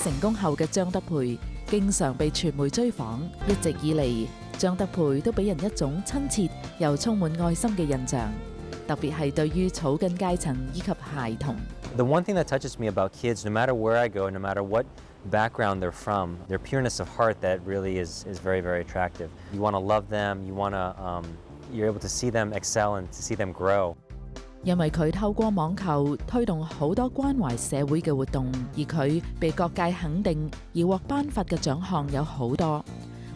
成功後嘅張德培經常被傳媒追訪，一直以嚟張德培都俾人一種親切又充滿愛心嘅印象，特別係對於草根階層以及孩童。The one thing that touches me about kids, no matter where I go, no matter what background they're from, their pureness of heart that really is very, very attractive. You want to love them, you're able to see them excel and to see them grow. 因為佢透過網球推動好多關懷社會嘅活動，而佢被各界肯定而獲頒發嘅獎項有好多，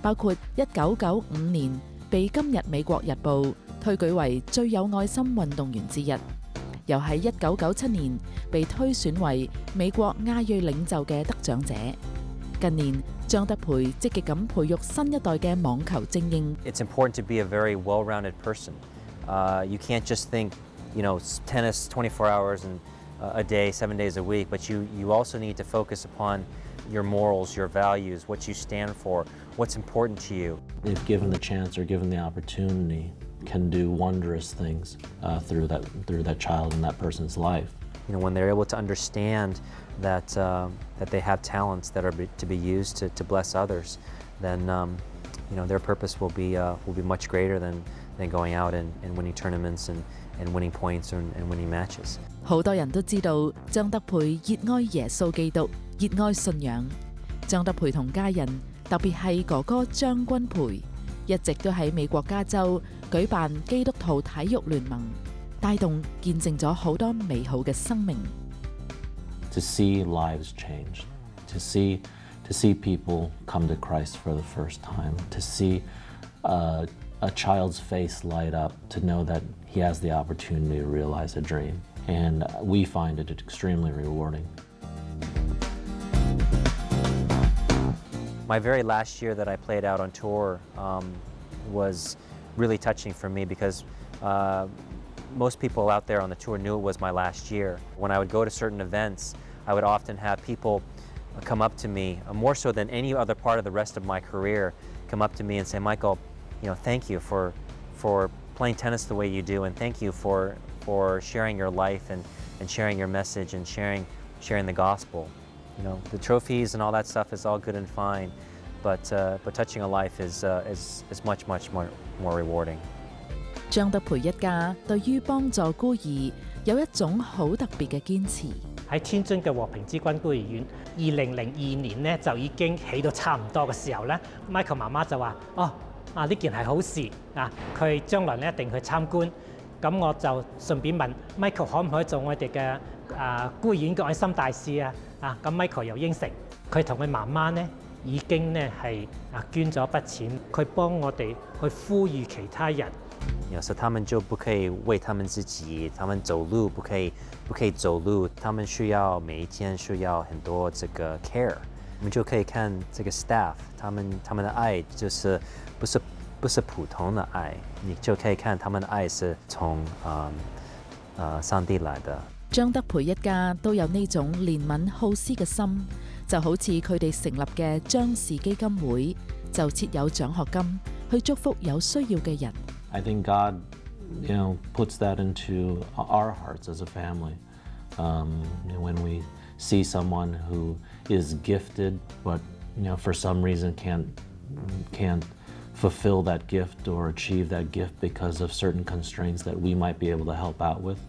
包括1995年被今日美國日報推舉為最有愛心運動員之一，又喺1997年被推選為美國亞裔領袖嘅得獎者。近年張德培積極咁培育新一代嘅網球精英。It's important to be a very well-rounded person. You can't just think, tennis 24 hours a day, 7 days a week, but you also need to focus upon your morals, your values, what you stand for, what's important to you. If given the chance or given the opportunity, can do wondrous things through that child and that person's life. When they're able to understand that they have talents that are to be used to bless others, then their purpose will be much greater than going out and winning tournaments and winning points and winning matches. 好多人都知道張德培熱愛耶穌基督，熱愛信仰。張德培同家人，特別係哥哥張君培，一直都喺美國加州舉辦基督徒體育聯盟，帶動見證咗好多美好嘅生命。To see lives change, to see people come to Christ for the first time, to see a child's face light up, to know that he has the opportunity to realize a dream, and we find it extremely rewarding. My very last year that I played out on tour was really touching for me because most people out there on the tour knew it was my last year. When I would go to certain events, I would often have people come up to me, more so than any other part of the rest of my career, come up to me and say, Michael, thank you for playing tennis the way you do, and thank you for sharing your life and sharing your message and sharing the gospel. The trophies and all that stuff is all good and fine, but touching a life is much more rewarding. 張德培一家對於幫助孤兒有一種好特別嘅堅持。喺天津嘅和平之君孤兒院，2002年咧就已經起到差唔多嘅時候咧 ，Michael 媽媽就話：呢件係好事啊！佢將來咧一定去參觀。咁我就順便問 Michael 可唔可以做我哋嘅孤兒院嘅愛心大使啊？咁 Michael 又應承，佢同佢媽媽咧已經咧係捐咗一筆錢，佢幫我哋去呼籲其他人。So 他們就不可以為他們自己，他們走路不可以走路，他們需要每一天需要很多這個 care。我們就可以看這個 staff， 他們的愛就是不是普通的愛，你就可以看他們的愛是從上帝來的。張德培一家都有呢種憐憫好施嘅心，就好似佢哋成立嘅張氏基金會，就設有獎學金去祝福有需要嘅人。I think God, puts that into our hearts as a family. When we see someone who is gifted, but for some reason can't fulfill that gift or achieve that gift because of certain constraints that we might be able to help out with,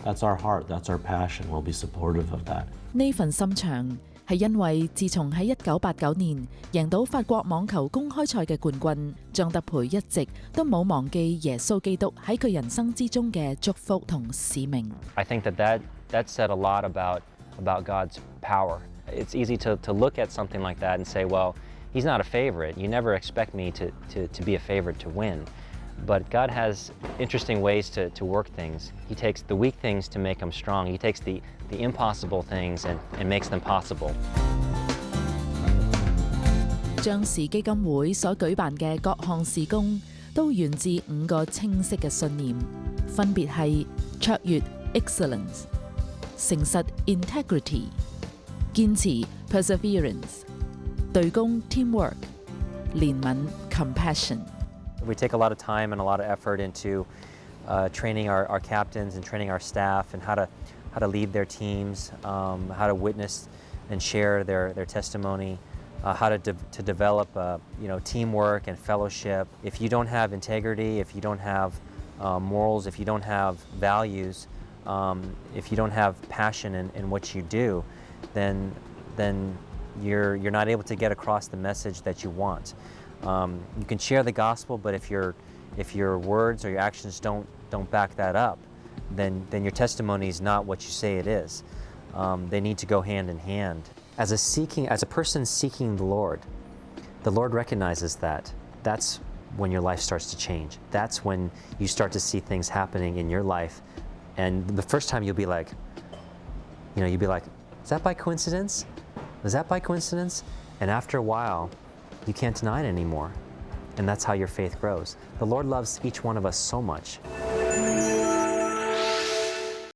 that's our heart, that's our passion. We'll be supportive of that. 呢份心腸係因為自從喺1989年贏到法國網球公開賽嘅冠軍，張德培一直都冇忘記耶穌基督喺佢人生之中嘅祝福同使命。I think that said a lot about God's power. It's easy to look at something like that and say, well, he's not a favorite. You never expect me to be a favorite to win. But God has interesting ways to work things. He takes the weak things to make them strong. He takes the impossible things and makes them possible. 張氏基金會所舉辦嘅各項事工都源自5個清晰嘅信念，分別係卓越 excellence、誠實 integrity、堅持 perseverance、對公 teamwork、憐憫 compassion。We take a lot of time and a lot of effort into training our captains and training our staff and how to lead their teams, how to witness and share their testimony, how to develop teamwork and fellowship. If you don't have integrity, if you don't have morals, if you don't have values, if you don't have passion in what you do, then you're not able to get across the message that you want. You can share the gospel, but if your words or your actions don't back that up, then your testimony is not what you say it is. They need to go hand in hand. As a person seeking the Lord recognizes that. That's when your life starts to change. That's when you start to see things happening in your life. And the first time you'll be like, is that by coincidence? Was that by coincidence? And after a while, you can't deny it anymore. And that's how your faith grows. The Lord loves each one of us so much.